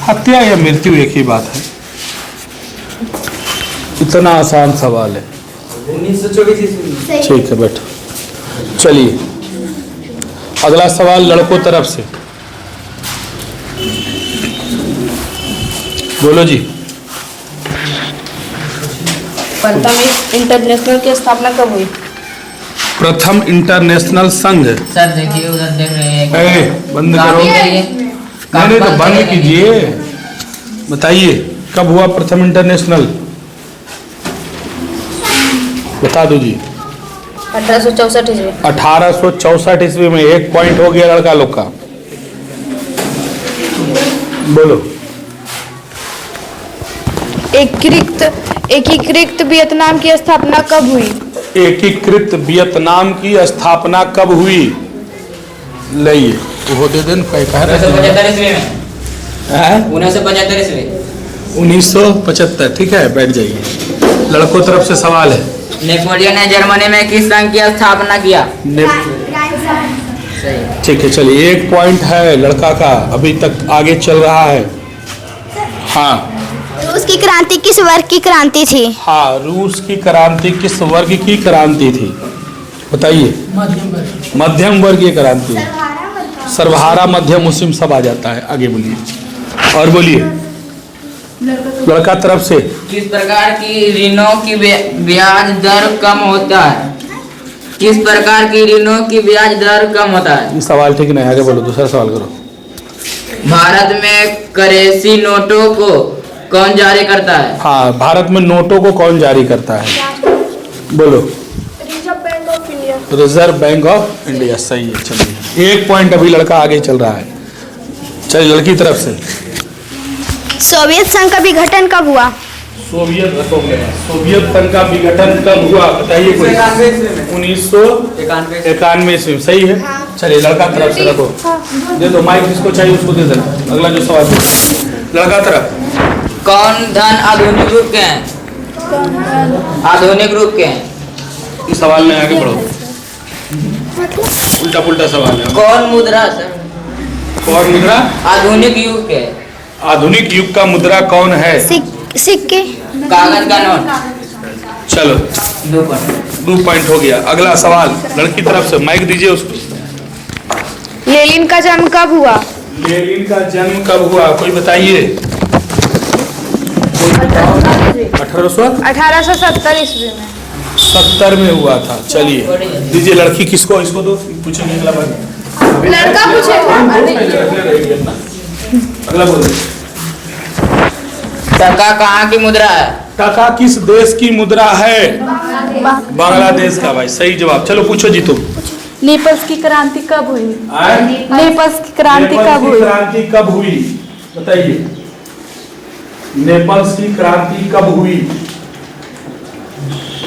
हत्या या मृत्यु एक ही बात है। इतना आसान सवाल है। 1924 ठीक है बैठो। चलिए अगला सवाल लड़कों तरफ से, बोलो जी। प्रथम इंटरनेशनल की स्थापना कब हुई? प्रथम इंटरनेशनल संघ। सर देखिए उधर देख रहे हैं। ए, बंद करो। नहीं तो बंद कीजिए। बताइए कब हुआ प्रथम इंटरनेशनल, बता दो जी। 1864 ईस्वी। 1864 ईस्वी में। 1 पॉइंट हो गया लड़का लोग का। बोलो। एकीकृत वियतनाम की स्थापना कब हुई? एकीकृत वियतनाम की स्थापना कब हुई? लाइए वो दे देन। 1975 ईस्वी में। 1975 ईस्वी। 1975। ठीक है बैठ जाइए। लड़कों तरफ से सवाल है। नेपोलियन ने जर्मनी में किस संघ की स्थापना किया? ठीक है चलिए 1 पॉइंट है लड़का का, अभी तक आगे चल रहा है। हाँ रूस की क्रांति किस वर्ग की क्रांति थी? हाँ, रूस की क्रांति किस वर्ग की क्रांति थी? बताइए। मध्यम वर्ग की क्रांति। सर्वहारा मध्यम मुस्लिम सब आ जाता है। आगे बोलिए और बोलिए लड़का तरफ से। किस प्रकार की ऋणों की ब्याज दर कम होता है? किस प्रकार की ऋणों की ब्याज दर कम होता है? ये सवाल ठीक नहीं, आगे बोलो। दूसरा सवाल करो। भारत में करेंसी नोटों को कौन जारी करता है? हाँ, भारत में नोटों को कौन जारी करता है? बोलो। Reserve bank of India. सही है। चलिए 1 पॉइंट अभी लड़का आगे चल रहा है। चलिए लड़की तरफ से। सोवियत संघ का विघटन कब हुआ? सोवियत संघ का विघटन कब हुआ? बताइए कोई। 1991 ईस्वी में। सही है। चलिए लड़का तरफ से रखो। दे दो माइक, जिसको चाहिए उसको दे देना। अगला जो सवाल है लड़का तरफ। कौन धन आधुनिक रूप के हैं? आधुनिक रूप के हैं। इस सवाल में आगे बढ़ो। उल्टा पुल्टा सवाल है। कौन मुद्रा सर? कौन मुद्रा? आधुनिक युग के। आधुनिक युग का मुद्रा कौन है? सिक्के। कागज का नोट। चलो 2 पॉइंट हो गया। अगला सवाल लड़की तरफ से, माइक दीजिए उसको। लेनिन का जन्म कब हुआ? लेनिन का जन्म कब हुआ? कोई बताइए। 1870 ईस्वी में। 70 में हुआ था। चलिए दीजिए लड़की किसको, इसको दो। पूछेंगे अगला बार। लड़का पूछेगा। अगला बोलो। टका कहाँ की मुद्रा है? टका किस देश की मुद्रा है? बांग्लादेश का। भाई सही जवाब। चलो पूछो जी तुम। नेपल्स की क्रांति कब हुई? नेपल्स की क्रांति कब हुई? बताइए। नेपल्स की क्रांति कब हुई?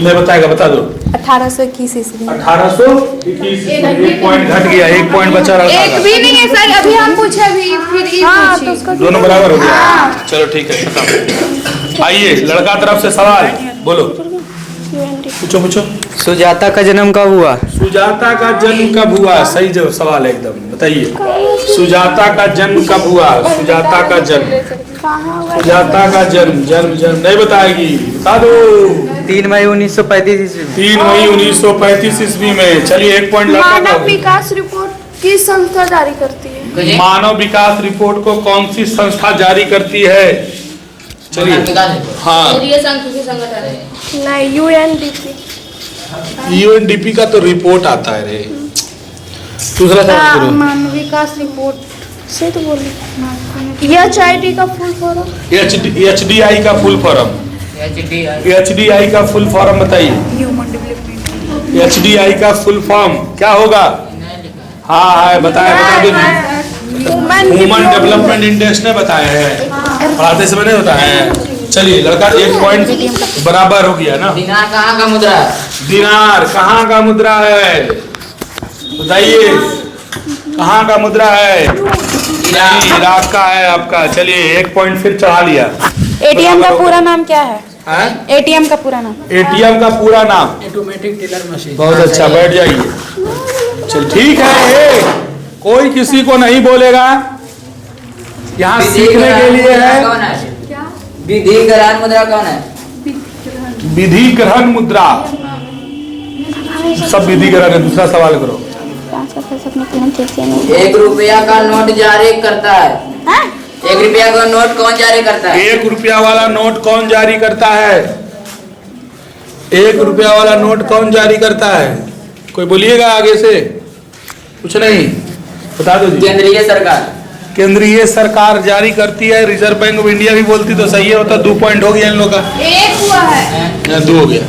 नहीं बताएगा, बता दो। 1821 ईस्वी। 1821। 1 पॉइंट घट गया। 1 पॉइंट बचा रहा। एक भी नहीं है सर, अभी हम पूछे अभी फिर हाँ, तो उसका दोनों बराबर हो गया। चलो ठीक है खत्म। आइए लड़का तरफ से सवाल, बोलो। पूछो। सुजाता का जन्म कब हुआ? सुजाता का जन्म कब हुआ? सही जवाब सवाल है एकदम। बताइए सुजाता का जन्म कब हुआ? सुजाता का जन्म नहीं बताएगी, बता दो। 3 मई 1935 ईस्वी। 3 मई 1935 ईस्वी में। चलिए 1 पॉइंट लड़का। मानव विकास रिपोर्ट किस संस्था जारी करती है? मानव विकास रिपोर्ट को कौन सी संस्था जारी करती है? चलिए हाँ, नहीं, यूएनडीपी। यूएनडीपी का तो रिपोर्ट आता है रे। दूसरा सवाल करो। मानव विकास रिपोर्ट से तो बोले। एचआईडी का फुल फॉर्म? एचडीआई का फुल फॉर्म। एचडीआई का फुल फॉर्म बताइए। एचडीआई का फुल फॉर्म क्या होगा? हाँ बताया, बता दो। ह्यूमन डेवलपमेंट इंडेक्स ने बताया है, पढ़ाते समय नहीं होता है। चलिए लड़का 1 पॉइंट बराबर हो गया ना। दिनार कहाँ का मुद्रा है? दिनार कहाँ का मुद्रा है? बताइए कहाँ का मुद्रा है? इराक का है आपका। चलिए 1 पॉइंट फिर चढ़ा लिया। एटीएम का पूरा नाम क्या है? एटीएम का पूरा नाम? एटीएम का पूरा नाम? Automatic teller machine. बहुत अच्छा, बैठ जाइए। चल ठीक है। कोई किसी को नहीं बोलेगा, यहाँ सीखने के लिए है कौन है? विधि ग्रहण मुद्रा कौन है? विधि ग्रहण मुद्रा। सब विधि ग्रहण है। दूसरा सवाल करो। 1 रुपया का नोट जारी करता है। 1 रुपया का नोट कौन जारी करता है? 1 रुपया वाला नोट कौन जारी करता है? 1 रुपया वाला नोट कौन जारी करता है? कोई बोलिएगा आगे से। कुछ नहीं, बता दो जी। केंद्रीय सरकार। केंद्रीय सरकार जारी करती है। रिजर्व बैंक ऑफ इंडिया भी बोलती तो सही है, होता 2 पॉइंट हो गया इन लोगों का। 1 हुआ है। 2 हो गया।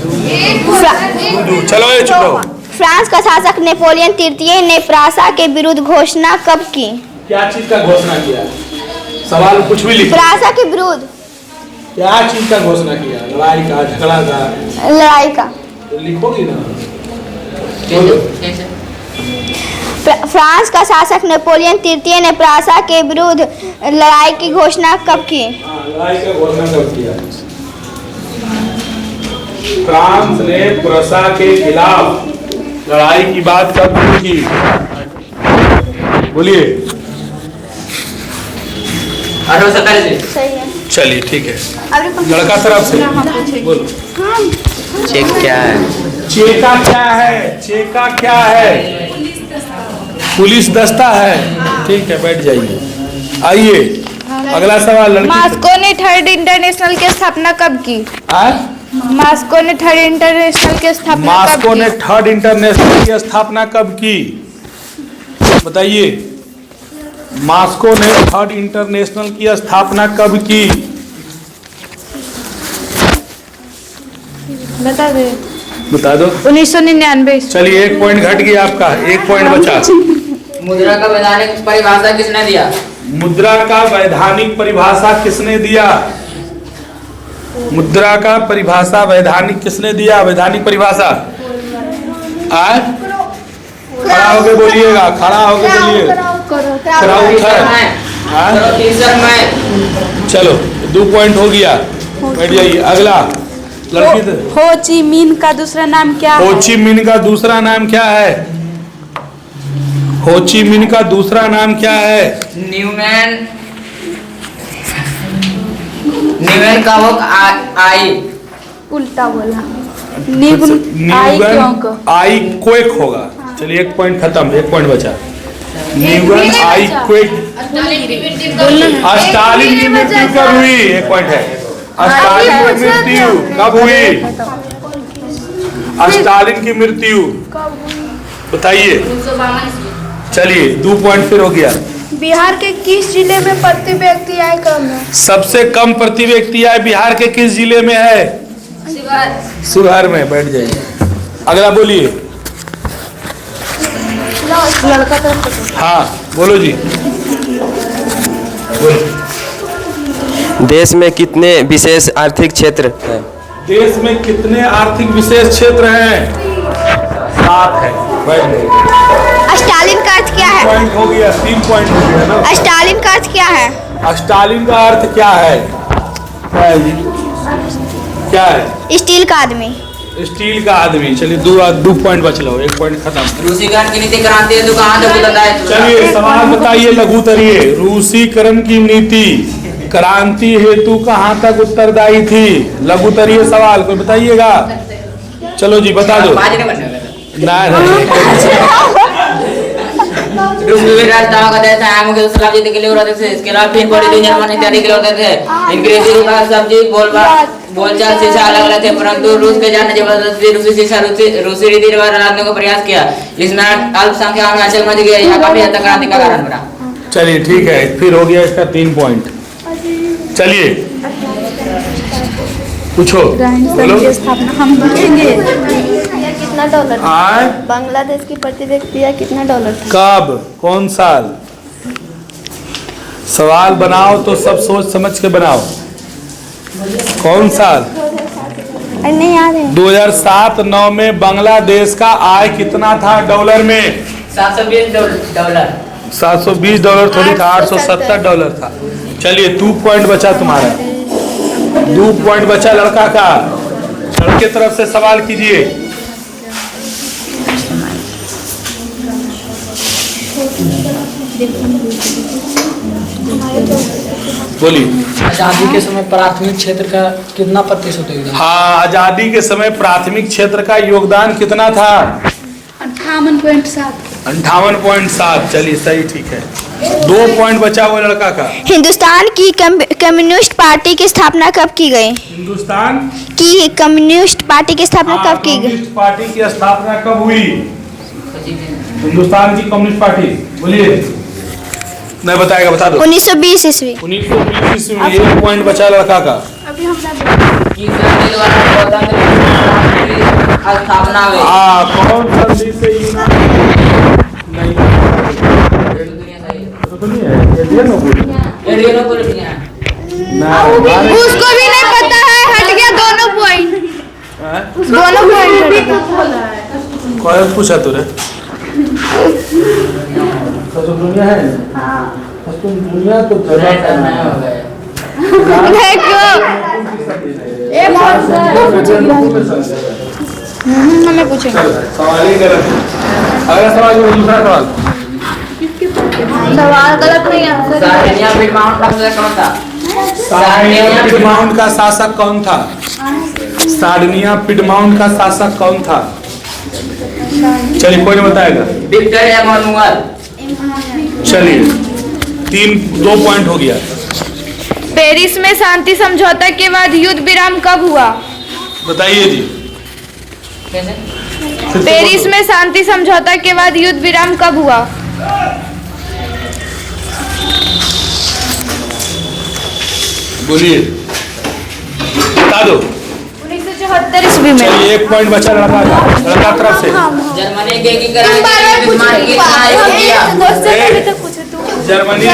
चलो ये चलो। फ्रांस का शासक नेपोलियन तृतीय ने फ्रांसा के विरुद्ध घोषणा कब की? क्या चीज का घोषणा किया? सवाल कुछ भी लिखो। फ्रांसा के विरुद्ध क्या चीज का घोषणा किया? लड़ाई का, झगड़ा का? लड़ाई का। तो लिखोगी ना। फ्रांस का शासक नेपोलियन तृतीय ने फ्रांसा के विरुद्ध लड़ाई की घोषणा कब की? लड़ाई का घोषणा कब किया? फ्रांस ने प्रूसा के खिलाफ लड़ाई की बात कब की? बोलिए। 1870 से। सही है। चलिए ठीक है। लड़का तरफ से बोलो। चेक क्या है? चेका क्या है? चेका क्या है? पुलिस दस्ता है। ठीक है, बैठ जाइए। आइए अगला सवाल। लड़की मास्को ने 3rd इंटरनेशनल की स्थापना कब की? मास्को ने 3rd इंटरनेशनल की स्थापना मास्को ने 3rd इंटरनेशनल की स्थापना कब की? बताइए। मास्को ने 3rd इंटरनेशनल की स्थापना कब की? बता दे। बता दो। 1999। चलिए 1 पॉइंट घट गया आपका। 1 पॉइंट बचा। मुद्रा का वैधानिक परिभाषा किसने दिया? मुद्रा का वैधानिक परिभाषा किसने दिया? मुद्रा का परिभाषा वैधानिक किसने दिया? वैधानिक परिभाषा खड़ा होके बोलिएगा। खड़ा होके बोलिए। चलो 2 पॉइंट हो गया। बैठ जाइए। अगला लड़की। हो ची मिन का दूसरा नाम क्या है? हो ची मिन का दूसरा नाम क्या है? हो ची मिन का दूसरा नाम क्या है? न्यूमैन का वक आई। उल्टा बोला। आई क्वेक होगा। चलिए 1 पॉइंट खत्म। 1 पॉइंट बचा। न्यूगन आई क्वेक। स्टालिन की मृत्यु कब हुई? 1 पॉइंट है। स्टालिन की मृत्यु कब हुई? स्टालिन की मृत्यु बताइए। चलिए 2 पॉइंट फिर हो गया। बिहार के किस जिले में प्रति व्यक्ति आय कम है? सबसे कम प्रति व्यक्ति आय बिहार के किस जिले में है? शिवहर में। बैठ जाइए। अगला बोलिए। लड़का तरफ। हाँ बोलो जी। बोलो। देश में कितने विशेष आर्थिक क्षेत्र हैं? देश में कितने आर्थिक विशेष क्षेत्र हैं? 7 है। बैठ जाइए। स्टालिन का अर्थ क्या है? पॉइंट हो गया। 3 पॉइंट हो गया ना। स्टालिन का अर्थ क्या है? स्टालिन का अर्थ क्या है? क्या है जी? क्या है? स्टील का आदमी। स्टील का आदमी। चलिए 2 पॉइंट बच लो। 1 पॉइंट खत्म। रूसीकरण की नीति क्रांति है तो कहाँ तक बताता है? चलिए सवाल बताइए। लघुतरीय। रूसीकरण की नीति क्रांति हेतु कहाँ तक उत्तरदायी थी? लघुतरीय सवाल कोई बताइएगा। चलो जी बता दो। राजधानी का देश है। आम के सलाब जीतने के लिए उड़ाते थे। इसके अलावा फिर बड़ी दुनिया में इत्यादि के लिए होते थे। अंग्रेजी का सब्जी बोलचाल शिक्षा अलग अलग थे, परंतु रूस के जाने जबरदस्ती रूसी शिक्षा रूसी रीति रिवाज लादने का प्रयास किया। इसमें अल्पसंख्यक में अचल मच गया। यह काफी हद तक क्रांति का कारण बना। चलिए ठीक है। फिर हो गया इसका 3 पॉइंट। चलिए पूछो। बोलो। स्थापना हम पूछेंगे। कितना डॉलर? बांग्लादेश की प्रति व्यक्ति आय कितना डॉलर था? कब? कौन साल? सवाल बनाओ तो सब सोच समझ के बनाओ। कौन साल? नहीं याद है। 2007-9 में बांग्लादेश का आय कितना था डॉलर में? 720 डॉलर। 720 डॉलर थोड़ी था, 870 डॉलर था। चलिए 2 पॉइंट बचा तुम्हारा। 2 पॉइंट बचा लड़का का। लड़के तरफ से सवाल कीजिए। बोलिए। आजादी के समय प्राथमिक क्षेत्र का कितना प्रतिशत योगदान? हाँ, आजादी के समय प्राथमिक क्षेत्र का योगदान कितना था? 58.7। 58.7। चलिए सही, ठीक है। 2 पॉइंट बचा हुआ लड़का का। हिंदुस्तान की कम्युनिस्ट पार्टी की स्थापना कब की गई? हिंदुस्तान की कम्युनिस्ट पार्टी की स्थापना कब की गई? कम्युनिस्ट पार्टी की स्थापना कब हुई? हिंदुस्तान की कम्युनिस्ट पार्टी, बोलिए। नहीं बताएगा, बता दो। 1920 ईस्वी। 1920 ईस्वी में। 1 पॉइंट बचा लड़का का। अभी हमने किस संधि द्वारा गणतंत्र की स्थापना हुई? कौन संधि से यूनान? नहीं, तो नहीं है, उसको भी नहीं पता है, हट गया दोनों पॉइंट। दोनों पॉइंट कौन पूछा तुरे? तो दुनिया है। तो दुनिया तो हमें पूछेंगे। सवाल ही गलत है। अगला सवाल, दूसरा सवाल। सवाल गलत नहीं है। सार्डिनिया पिडमाउंट का शासक कौन था? सार्डिनिया पिडमाउंट का शासक कौन था? सार्डिनिया पिडमाउंट का शासक कौन था? चलिए, कोई नहीं बताएगा। Victor Emmanuel. चलिए, 2 पॉइंट हो गया। पेरिस में शांति समझौता के बाद युद्ध विराम कब हुआ? बताइए जी। पेरिस में शांति समझौता के बाद युद्ध विराम कब हुआ? बोलिए, बता दो। 1974 ईस्वी में। चलिए, 1 पॉइंट बचा लड़का तरफ से। जर्मनी के एकीकरण के लिए बिस्मार्क की रचना किया। जर्मनी